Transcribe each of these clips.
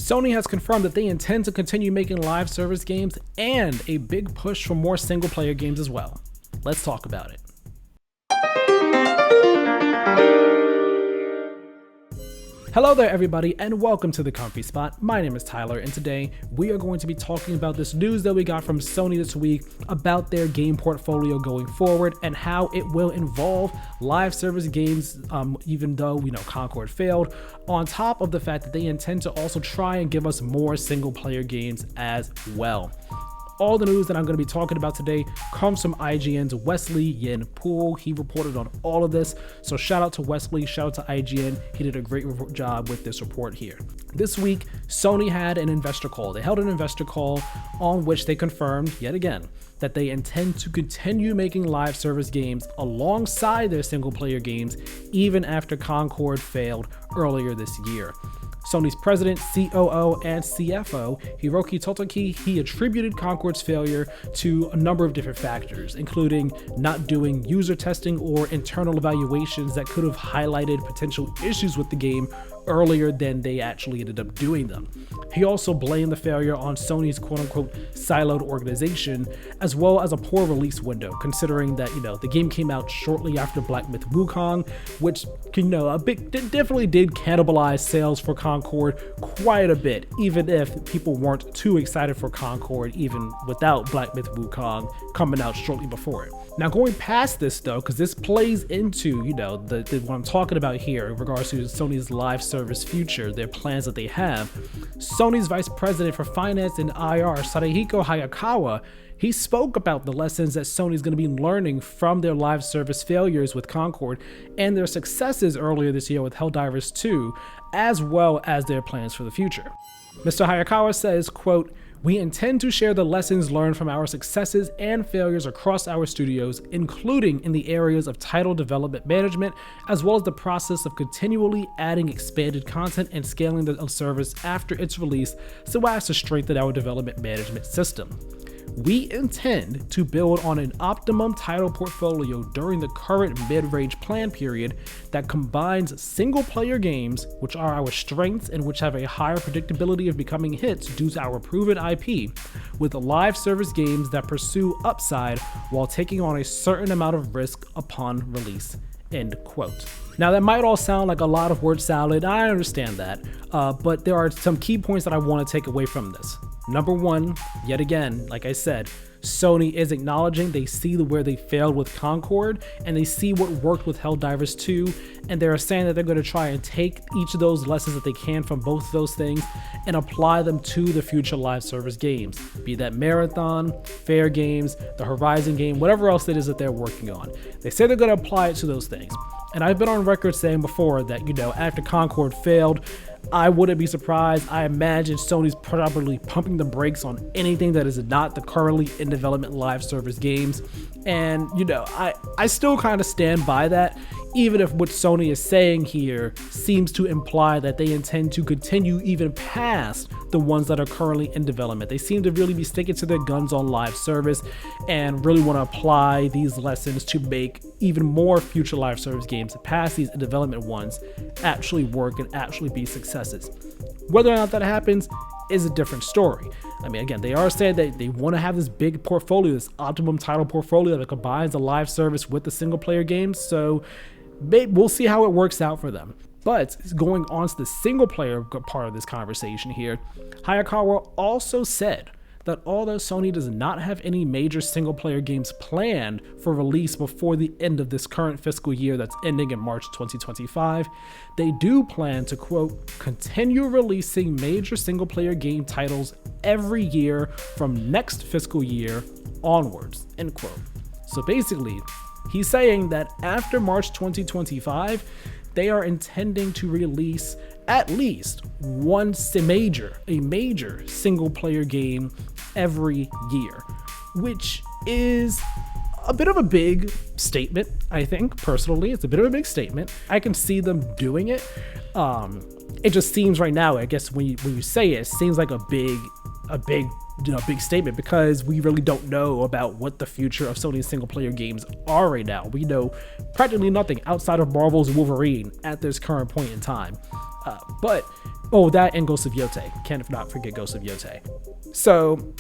Sony has confirmed that they intend to continue making live service games and a big push for more single-player games as well. Let's talk about it. Hello there everybody and welcome to The Comfy Spot. My name is Tyler and today we are going to be talking about this news that we got from Sony this week about their game portfolio going forward and how it will involve live service games, even though we know Concord failed, on top of the fact that they intend to also try and give us more single player games as well. All the news that I'm going to be talking about today comes from IGN's Wesley Yin Poole. He reported on all of this. So shout out to Wesley, shout out to IGN. He did a great job with this report here. This week, Sony had an investor call. They held an investor call on which they confirmed, yet again, that they intend to continue making live service games alongside their single player games, even after Concord failed earlier this year. Sony's president, COO, and CFO, Hiroki Totoki, he attributed Concord's failure to a number of different factors, including not doing user testing or internal evaluations that could have highlighted potential issues with the game earlier than they actually ended up doing them. He also blamed the failure on Sony's quote-unquote siloed organization, as well as a poor release window, considering that, the game came out shortly after Black Myth Wukong, which, definitely did cannibalize sales for Concord quite a bit, even if people weren't too excited for Concord, even without Black Myth Wukong coming out shortly before it. Now, going past this though, because this plays into, what I'm talking about here in regards to Sony's live service future, their plans that they have, Sony's vice president for finance and IR, Sarehiko Hayakawa, he spoke about the lessons that Sony's going to be learning from their live service failures with Concord and their successes earlier this year with Helldivers 2, as well as their plans for the future. Mr. Hayakawa says, quote, "We intend to share the lessons learned from our successes and failures across our studios, including in the areas of title development management, as well as the process of continually adding expanded content and scaling the service after its release so as to strengthen our development management system. We intend to build on an optimum title portfolio during the current mid-range plan period that combines single-player games, which are our strengths and which have a higher predictability of becoming hits due to our proven IP, with live service games that pursue upside while taking on a certain amount of risk upon release." End quote. Now that might all sound like a lot of word salad, I understand that, but there are some key points that I want to take away from this. Number one, yet again, like I said, Sony is acknowledging they see where they failed with Concord and they see what worked with Helldivers 2, and they're saying that they're going to try and take each of those lessons that they can from both of those things and apply them to the future live service games, be that Marathon, Fair Games, the Horizon game, whatever else it is that they're working on. They say they're going to apply it to those things. And I've been on record saying before that, after Concord failed, I wouldn't be surprised. I imagine Sony's probably pumping the brakes on anything that is not the currently in development live service games. And, I still kind of stand by that, even if what Sony is saying here seems to imply that they intend to continue even past the ones that are currently in development. They seem to really be sticking to their guns on live service and really want to apply these lessons to make even more future live service games past these in development ones actually work and actually be successes. Whether or not that happens is a different story. Again, they are saying that they want to have this big portfolio, this optimum title portfolio that combines the live service with the single player games. So we'll see how it works out for them. But going on to the single player part of this conversation here, Hayakawa also said that although Sony does not have any major single player games planned for release before the end of this current fiscal year that's ending in March 2025, they do plan to, quote, "continue releasing major single player game titles every year from next fiscal year onwards," end quote. So basically, he's saying that after March 2025, they are intending to release at least a major single player game every year, which is a bit of a big statement. I think personally it's a bit of a big statement. I can see them doing it. It just seems right now, I guess when you say it seems like a big big statement, because we really don't know about what the future of Sony's single player games are right now. We know practically nothing outside of Marvel's Wolverine at this current point in time. But Oh, that and Ghost of Yotei. Can't not forget Ghost of Yotei. So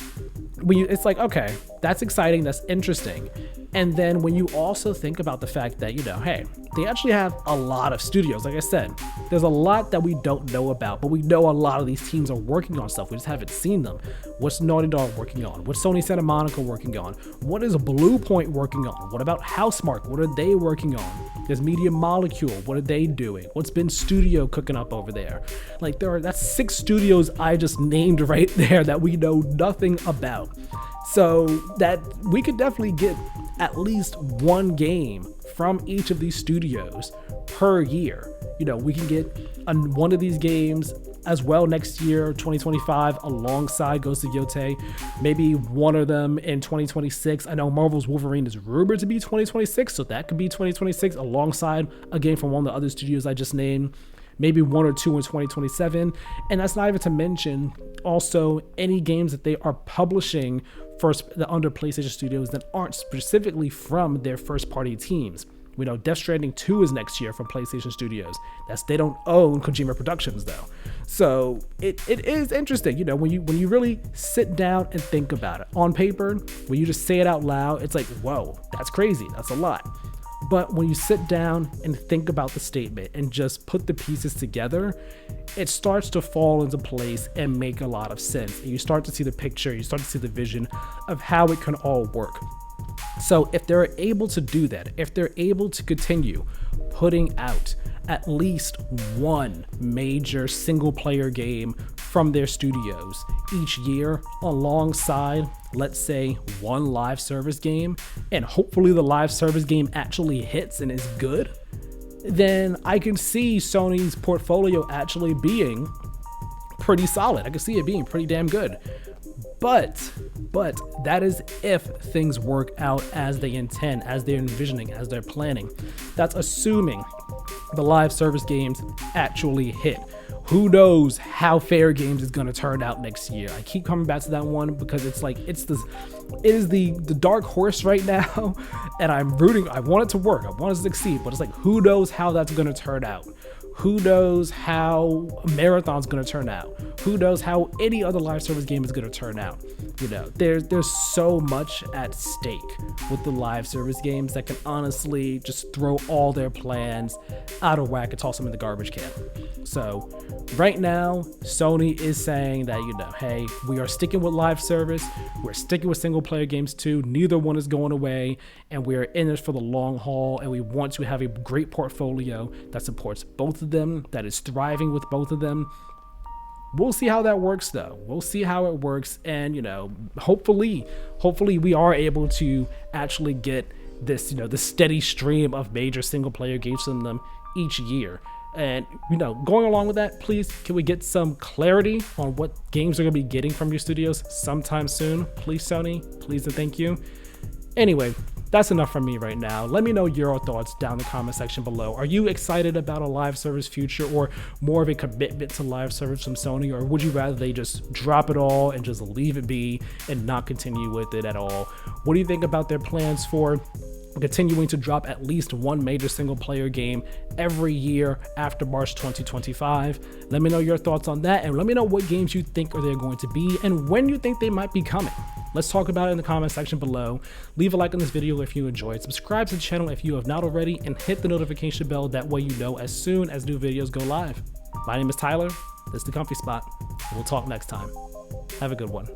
it's like, okay, that's exciting, that's interesting. And then when you also think about the fact that, hey, they actually have a lot of studios. Like I said, there's a lot that we don't know about, but we know a lot of these teams are working on stuff. We just haven't seen them. What's Naughty Dog working on? What's Sony Santa Monica working on? What is Blue Point working on? What about Housemarque? What are they working on? There's Media Molecule. What are they doing? What's Bin Studio cooking up over there? Like that's 6 studios I just named right there that we know nothing about. So that we could definitely get at least one game from each of these studios per year. We can get one of these games as well next year, 2025, alongside Ghost of Yotei. Maybe one of them in 2026. I know Marvel's Wolverine is rumored to be 2026, so that could be 2026 alongside a game from one of the other studios I just named. Maybe 1 or 2 in 2027. And that's not even to mention also any games that they are publishing under PlayStation Studios that aren't specifically from their first party teams. We know Death Stranding 2 is next year from PlayStation Studios. They don't own Kojima Productions though. So it is interesting, when you really sit down and think about it. On paper, when you just say it out loud, it's like, whoa, that's crazy, that's a lot. But when you sit down and think about the statement and just put the pieces together, it starts to fall into place and make a lot of sense. And you start to see the picture, you start to see the vision of how it can all work. So if they're able to do that, if they're able to continue putting out at least one major single player game from their studios each year alongside, let's say, one live service game, and hopefully the live service game actually hits and is good, then I can see Sony's portfolio actually being pretty solid. I can see it being pretty damn good. But that is if things work out as they intend, as they're envisioning, as they're planning. That's assuming the live service games actually hit. Who knows how Fair Games is going to turn out next year? I keep coming back to that one because it is the dark horse right now, and I'm rooting. I want it to work. I want it to succeed, but it's like, who knows how that's going to turn out? Who knows how Marathon's going to turn out? Who knows how any other live service game is going to turn out? There's so much at stake with the live service games that can honestly just throw all their plans out of whack and toss them in the garbage can. So right now, Sony is saying that, hey, we are sticking with live service. We're sticking with single player games too. Neither one is going away, and we're in this for the long haul, and we want to have a great portfolio that supports both of them, that is thriving with both of them. We'll see how that works though. We'll see how it works, and hopefully we are able to actually get this, the steady stream of major single player games from them each year. And going along with that, please, can we get some clarity on what games are going to be getting from your studios sometime soon? Please, Sony, please and thank you. Anyway, that's enough from me right now. Let me know your thoughts down in the comment section below. Are you excited about a live service future, or more of a commitment to live service from Sony? Or would you rather they just drop it all and just leave it be and not continue with it at all? What do you think about their plans for continuing to drop at least one major single player game every year after March 2025? Let me know your thoughts on that, and let me know what games you think are there going to be and when you think they might be coming. Let's talk about it in the comment section below. Leave a like on this video if you enjoyed, subscribe to the channel if you have not already, and hit the notification bell. That way you know as soon as new videos go live. My name is Tyler, this is The Comfy Spot, and we'll talk next time. Have a good one.